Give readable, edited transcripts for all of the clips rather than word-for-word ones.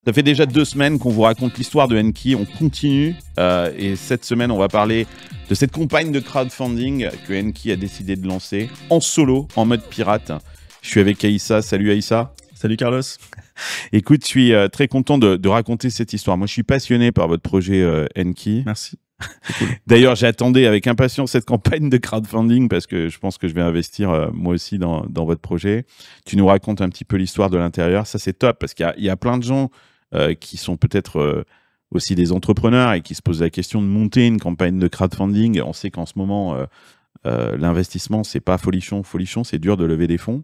Ça fait déjà 2 semaines qu'on vous raconte l'histoire de Enki. On continue. Et cette semaine, on va parler de cette campagne de crowdfunding que Enki a décidé de lancer en solo, en mode pirate. Je suis avec Aïssa. Salut Aïssa. Salut Carlos. Écoute, je suis très content de raconter cette histoire. Moi, je suis passionné par votre projet Enki. Merci. Cool. D'ailleurs, j'attendais avec impatience cette campagne de crowdfunding parce que je pense que je vais investir moi aussi dans votre projet. Tu nous racontes un petit peu l'histoire de l'intérieur. Ça, c'est top parce qu'il y a plein de gens qui sont peut-être aussi des entrepreneurs et qui se posent la question de monter une campagne de crowdfunding. On sait qu'en ce moment, l'investissement, c'est pas folichon, c'est dur de lever des fonds.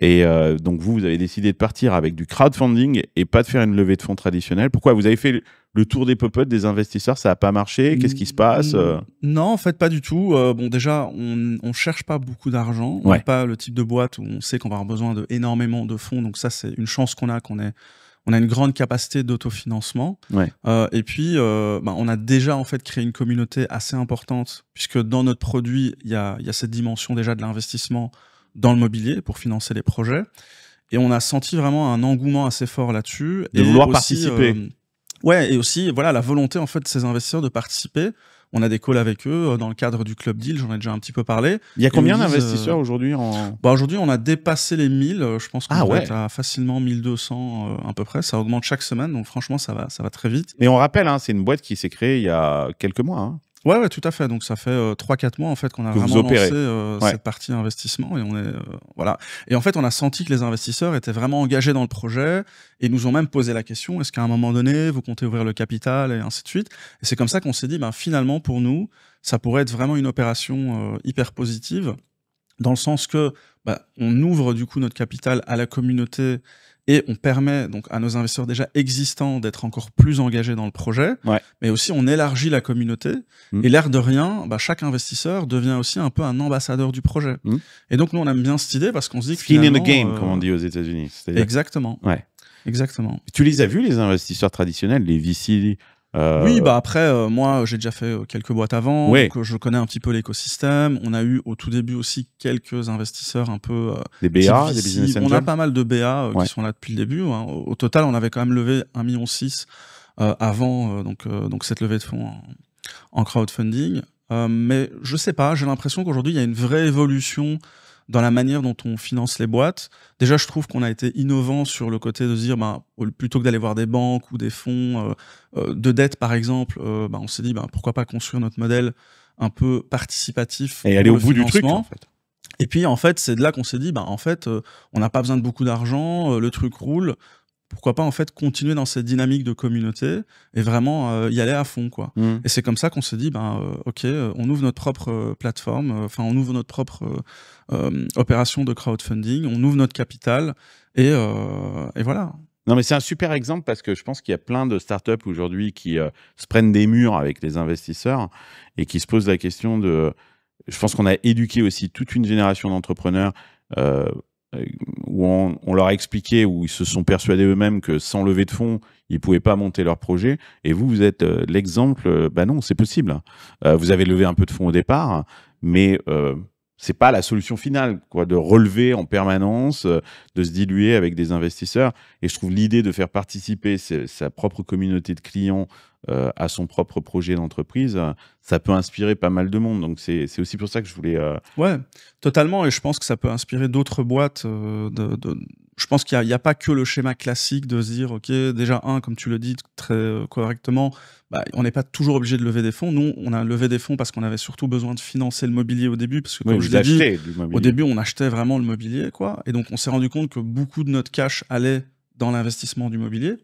Et donc, vous avez décidé de partir avec du crowdfunding et pas de faire une levée de fonds traditionnelle. Pourquoi? Vous avez fait le tour des popotes des investisseurs, ça n'a pas marché? Qu'est-ce qui se passe? Non, en fait, pas du tout. Bon, déjà, on cherche pas beaucoup d'argent. On n'est pas le type de boîte où on sait qu'on va avoir besoin d'énormément de fonds. Donc ça, c'est une chance qu'on a on a une grande capacité d'autofinancement. Et puis, on a déjà en fait créé une communauté assez importante puisque dans notre produit, il y a cette dimension déjà de l'investissement dans le mobilier pour financer les projets. Et on a senti vraiment un engouement assez fort là-dessus. De vouloir participer. Et aussi, voilà, la volonté en fait de ces investisseurs de participer. On a des calls avec eux dans le cadre du Club Deal, j'en ai déjà un petit peu parlé. Il y a combien d'investisseurs aujourd'hui Aujourd'hui, on a dépassé les 1000. Je pense qu'on va être à facilement 1200 à peu près. Ça augmente chaque semaine, donc franchement, ça va très vite. Et on rappelle, c'est une boîte qui s'est créée il y a quelques mois. Ouais, tout à fait. Donc ça fait 3-4 mois en fait qu'on a vraiment lancé cette partie investissement et on est voilà. Et en fait, on a senti que les investisseurs étaient vraiment engagés dans le projet et nous ont même posé la question est-ce qu'à un moment donné, vous comptez ouvrir le capital et ainsi de suite. Et c'est comme ça qu'on s'est dit finalement pour nous, ça pourrait être vraiment une opération hyper positive dans le sens que on ouvre du coup notre capital à la communauté. Et on permet donc à nos investisseurs déjà existants d'être encore plus engagés dans le projet, mais aussi on élargit la communauté. Et l'air de rien, chaque investisseur devient aussi un peu un ambassadeur du projet. Et donc nous on aime bien cette idée parce qu'on se dit que skin in the game, comme on dit aux États-Unis. Exactement. Exactement. Tu les as vus les investisseurs traditionnels, les VC? Oui, après, moi, j'ai déjà fait quelques boîtes avant, donc je connais un petit peu l'écosystème. On a eu au tout début aussi quelques investisseurs un peu... des BA, des business angels. On a pas mal de BA qui sont là depuis le début. Au total, on avait quand même levé 1,6 million avant donc cette levée de fonds en crowdfunding. Mais je sais pas, j'ai l'impression qu'aujourd'hui, il y a une vraie évolution dans la manière dont on finance les boîtes. Déjà, je trouve qu'on a été innovant sur le côté de se dire, plutôt que d'aller voir des banques ou des fonds de dette, par exemple, on s'est dit, pourquoi pas construire notre modèle un peu participatif et aller au bout du truc, en fait. Et puis, en fait, c'est de là qu'on s'est dit, on n'a pas besoin de beaucoup d'argent, le truc roule. Pourquoi pas en fait continuer dans cette dynamique de communauté et vraiment y aller à fond quoi. Et c'est comme ça qu'on s'est dit ok, on ouvre notre propre plateforme, on ouvre notre propre opération de crowdfunding, on ouvre notre capital et voilà. Non mais c'est un super exemple parce que je pense qu'il y a plein de startups aujourd'hui qui se prennent des murs avec les investisseurs et qui se posent la question de... Je pense qu'on a éduqué aussi toute une génération d'entrepreneurs où on leur a expliqué, où ils se sont persuadés eux-mêmes que sans lever de fonds, ils ne pouvaient pas monter leur projet. Et vous êtes l'exemple, non, c'est possible. Vous avez levé un peu de fonds au départ, mais c'est pas la solution finale, de relever en permanence, de se diluer avec des investisseurs. Et je trouve l'idée de faire participer sa propre communauté de clients à son propre projet d'entreprise, ça peut inspirer pas mal de monde. Donc c'est aussi pour ça que je voulais... Ouais, totalement. Et je pense que ça peut inspirer d'autres boîtes. Je pense qu'il n'y a pas que le schéma classique de se dire, ok, déjà comme tu le dis très correctement, on n'est pas toujours obligé de lever des fonds. Nous, on a levé des fonds parce qu'on avait surtout besoin de financer le mobilier au début. Parce que comme je l'ai dit, au début, on achetait vraiment le mobilier, quoi. Et donc, on s'est rendu compte que beaucoup de notre cash allait dans l'investissement du mobilier.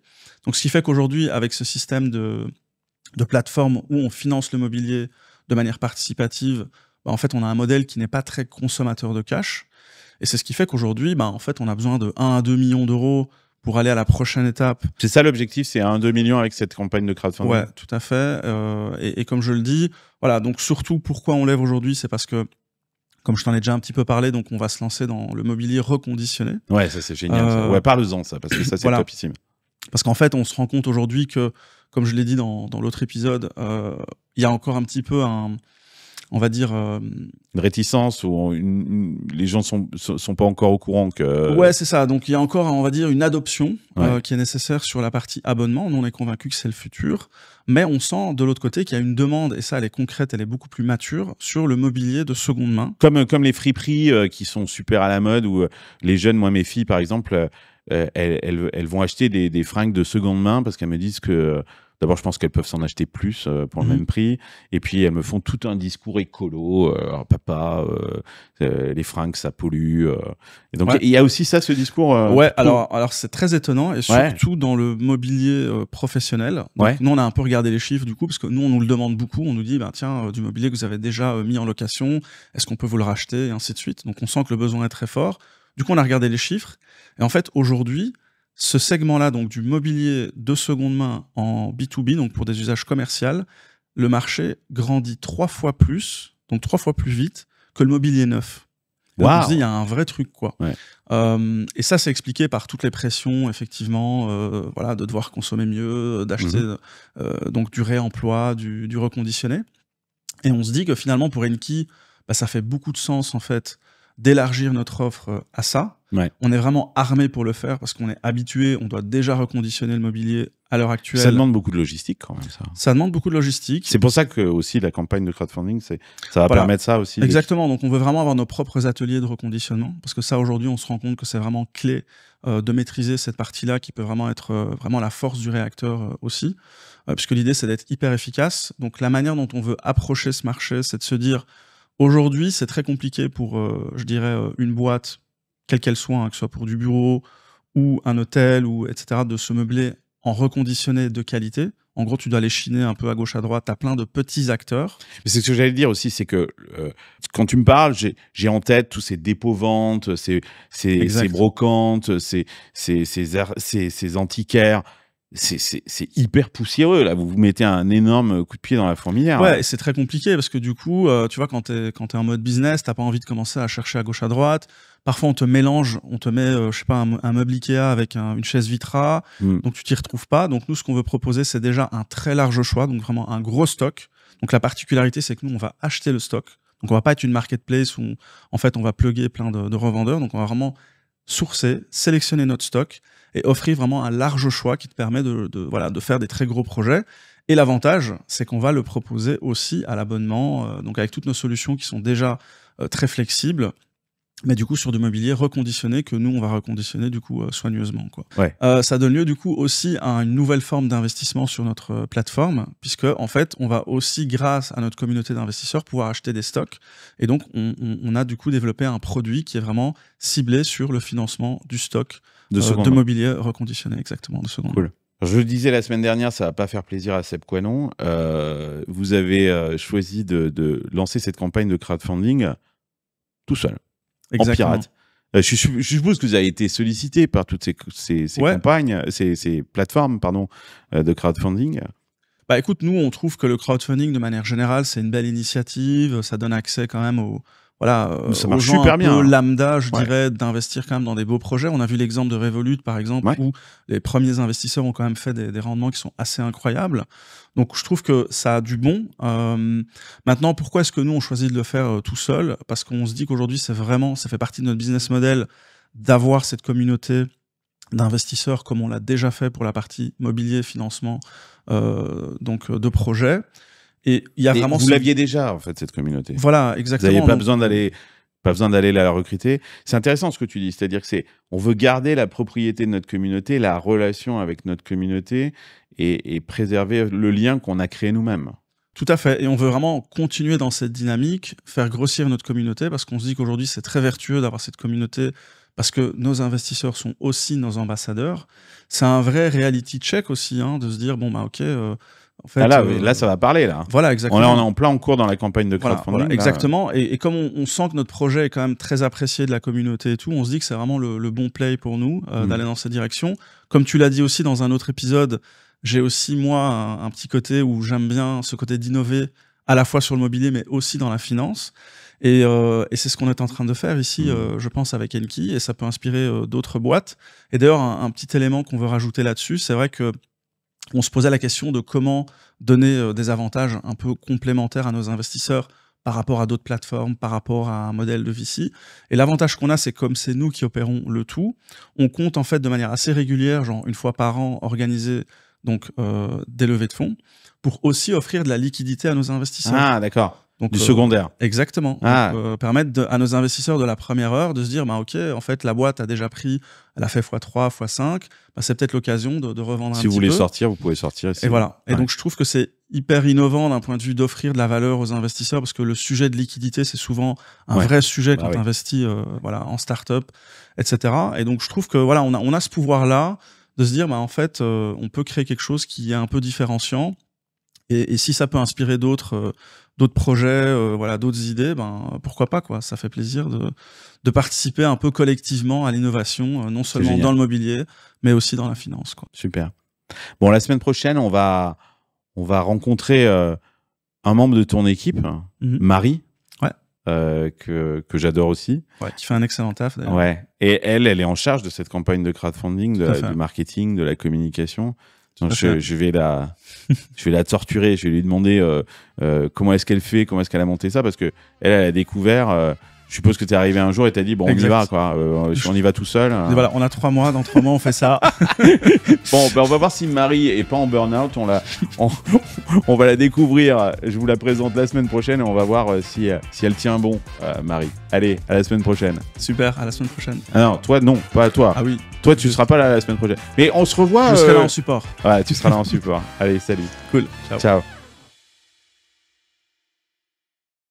Donc, ce qui fait qu'aujourd'hui, avec ce système de plateforme où on finance le mobilier de manière participative, en fait, on a un modèle qui n'est pas très consommateur de cash. Et c'est ce qui fait qu'aujourd'hui, en fait, on a besoin de 1 à 2 millions d'euros pour aller à la prochaine étape. C'est ça l'objectif, c'est 1 à 2 millions avec cette campagne de crowdfunding. Ouais, tout à fait. Et comme je le dis, voilà, donc surtout pourquoi on lève aujourd'hui, c'est parce que, comme je t'en ai déjà un petit peu parlé, donc on va se lancer dans le mobilier reconditionné. Ouais, ça c'est génial. Ça. Ouais, parle-en ça, parce que ça c'est topissime. Parce qu'en fait, on se rend compte aujourd'hui que, comme je l'ai dit dans l'autre épisode, il y a encore un petit peu on va dire... Une réticence ou les gens sont pas encore au courant que... Ouais, c'est ça. Donc, il y a encore, on va dire, une adoption Ouais. qui est nécessaire sur la partie abonnement. Nous, on est convaincus que c'est le futur. Mais on sent, de l'autre côté, qu'il y a une demande, et ça, elle est concrète, elle est beaucoup plus mature, sur le mobilier de seconde main. Comme les friperies qui sont super à la mode, où les jeunes, moi, mes filles, par exemple, elles vont acheter des fringues de seconde main parce qu'elles me disent que... D'abord, je pense qu'elles peuvent s'en acheter plus pour le même prix. Et puis, elles me font tout un discours écolo. Papa, les fringues, ça pollue. Et donc, il y a aussi ça, ce discours. Ouais, alors c'est très étonnant. Et surtout dans le mobilier professionnel. Donc, nous, on a un peu regardé les chiffres, du coup, parce que nous, on nous le demande beaucoup. On nous dit, tiens, du mobilier que vous avez déjà mis en location, est-ce qu'on peut vous le racheter, et ainsi de suite. Donc, on sent que le besoin est très fort. Du coup, on a regardé les chiffres. Et en fait, aujourd'hui, ce segment-là, donc du mobilier de seconde main en B2B, donc pour des usages commerciaux, le marché grandit 3 fois plus, donc 3 fois plus vite que le mobilier neuf. Wow. On se dit, il y a un vrai truc, quoi. Ouais. Et ça, c'est expliqué par toutes les pressions, effectivement, voilà, de devoir consommer mieux, d'acheter donc du réemploi, du reconditionné. Et on se dit que finalement, pour Enki, ça fait beaucoup de sens, en fait, d'élargir notre offre à ça. Ouais. On est vraiment armé pour le faire parce qu'on est habitué, on doit déjà reconditionner le mobilier à l'heure actuelle. Ça demande beaucoup de logistique quand même, ça. Ça demande beaucoup de logistique. C'est pour ça que aussi la campagne de crowdfunding, ça va permettre ça aussi. Exactement, donc on veut vraiment avoir nos propres ateliers de reconditionnement parce que ça, aujourd'hui, on se rend compte que c'est vraiment clé de maîtriser cette partie-là qui peut vraiment être vraiment la force du réacteur aussi, puisque l'idée, c'est d'être hyper efficace. Donc la manière dont on veut approcher ce marché, c'est de se dire, aujourd'hui, c'est très compliqué pour, je dirais, une boîte, quelle qu'elle soit, hein, que ce soit pour du bureau ou un hôtel, ou etc., de se meubler en reconditionné de qualité. En gros, tu dois aller chiner un peu à gauche, à droite. Tu as plein de petits acteurs. Mais c'est ce que j'allais dire aussi, c'est que quand tu me parles, j'ai en tête tous ces dépôts-ventes, ces brocantes, ces antiquaires. C'est hyper poussiéreux, là. Vous mettez un énorme coup de pied dans la fourmilière. Ouais, et c'est très compliqué parce que du coup, tu vois, quand t'es en mode business, t'as pas envie de commencer à chercher à gauche, à droite. Parfois, on te mélange, on te met, je sais pas, un meuble Ikea avec une chaise Vitra, donc tu t'y retrouves pas. Donc nous, ce qu'on veut proposer, c'est déjà un très large choix, donc vraiment un gros stock. Donc la particularité, c'est que nous, on va acheter le stock. Donc on va pas être une marketplace où, en fait, on va plugger plein de revendeurs. Donc on va vraiment sourcer, sélectionner notre stock et offrir vraiment un large choix qui te permet de faire des très gros projets. Et l'avantage, c'est qu'on va le proposer aussi à l'abonnement, donc avec toutes nos solutions qui sont déjà très flexibles, mais du coup sur du mobilier reconditionné que nous, on va reconditionner du coup soigneusement, quoi. Ouais. Ça donne lieu du coup aussi à une nouvelle forme d'investissement sur notre plateforme, puisque en fait, on va aussi, grâce à notre communauté d'investisseurs, pouvoir acheter des stocks. Et donc, on a du coup développé un produit qui est vraiment ciblé sur le financement du stock de mobilier reconditionné, exactement, de seconde. Cool. Je le disais la semaine dernière, ça va pas faire plaisir à Seb Coinon. Vous avez choisi de lancer cette campagne de crowdfunding tout seul. Exactement. En pirate. Je suppose que vous avez été sollicité par toutes ces campagnes, ces plateformes de crowdfunding. Bah écoute, nous on trouve que le crowdfunding de manière générale c'est une belle initiative, ça donne accès quand même aux gens super un bien, peu lambda, je dirais, d'investir quand même dans des beaux projets. On a vu l'exemple de Revolut par exemple, où les premiers investisseurs ont quand même fait des rendements qui sont assez incroyables. Donc je trouve que ça a du bon. Maintenant, pourquoi est-ce que nous on choisit de le faire tout seul? Parce qu'on se dit qu'aujourd'hui ça fait partie de notre business model d'avoir cette communauté d'investisseurs comme on l'a déjà fait pour la partie mobilier, financement, donc de projets. Et il y a vraiment vous l'aviez déjà en fait, cette communauté. Voilà, exactement. Vous n'avez pas besoin d'aller la recruter. C'est intéressant ce que tu dis, c'est-à-dire que on veut garder la propriété de notre communauté, la relation avec notre communauté et préserver le lien qu'on a créé nous-mêmes. Tout à fait. Et on veut vraiment continuer dans cette dynamique, faire grossir notre communauté, parce qu'on se dit qu'aujourd'hui, c'est très vertueux d'avoir cette communauté, parce que nos investisseurs sont aussi nos ambassadeurs. C'est un vrai reality check aussi, hein, de se dire, bon, bah ok... en fait, là, ça va parler, là. Voilà, exactement. On est en plein cours dans la campagne de crowdfunding. Voilà, exactement. Et comme on sent que notre projet est quand même très apprécié de la communauté et tout, on se dit que c'est vraiment le bon play pour nous d'aller dans cette direction. Comme tu l'as dit aussi dans un autre épisode, j'ai aussi, moi, un petit côté où j'aime bien ce côté d'innover à la fois sur le mobilier, mais aussi dans la finance. Et c'est ce qu'on est en train de faire ici, je pense, avec Enki, et ça peut inspirer d'autres boîtes. Et d'ailleurs, un petit élément qu'on veut rajouter là-dessus, c'est vrai que on se posait la question de comment donner des avantages un peu complémentaires à nos investisseurs par rapport à d'autres plateformes, par rapport à un modèle de VC. Et l'avantage qu'on a, c'est comme c'est nous qui opérons le tout, on compte en fait de manière assez régulière, genre une fois par an, organiser donc des levées de fonds pour aussi offrir de la liquidité à nos investisseurs. Ah, d'accord. Donc, Du secondaire. Exactement. Ah. Donc, permettre à nos investisseurs de la première heure de se dire, bah, OK, en fait, la boîte a déjà pris, elle a fait x3, x5, bah, c'est peut-être l'occasion de revendre un petit peu. Si vous voulez sortir, vous pouvez sortir. Et voilà. Et donc, je trouve que c'est hyper innovant d'un point de vue d'offrir de la valeur aux investisseurs parce que le sujet de liquidité, c'est souvent un vrai sujet quand tu investis voilà, en start-up, etc. Et donc, je trouve que voilà, on a ce pouvoir-là de se dire, bah, en fait, on peut créer quelque chose qui est un peu différenciant. Et si ça peut inspirer d'autres projets, voilà, d'autres idées, ben pourquoi pas, quoi. Ça fait plaisir de participer un peu collectivement à l'innovation, non seulement dans le mobilier, mais aussi dans la finance, quoi. Super. Bon, la semaine prochaine, on va rencontrer un membre de ton équipe, Marie, que j'adore aussi. Ouais, qui fait un excellent taf, d'ailleurs. Ouais. Et elle est en charge de cette campagne de crowdfunding, du marketing, de la communication. Donc je vais la torturer, je vais lui demander comment est-ce qu'elle fait, comment est-ce qu'elle a monté ça, parce que elle a découvert. Je suppose que tu es arrivé un jour et t'as dit bon, on y va, quoi. On y va tout seul. Voilà, on a 3 mois, dans 3 mois on fait ça. Bon, ben, on va voir si Marie est pas en burn-out. On va la découvrir. Je vous la présente la semaine prochaine et on va voir si elle tient bon, Marie. Allez, à la semaine prochaine. Super, à la semaine prochaine. Ah non, toi non, pas toi. Ah oui. Toi, tu seras pas là la semaine prochaine. Mais on se revoit. Je serai là en support. Ouais, tu seras là en support. Allez, salut. Cool. Ciao. Ciao.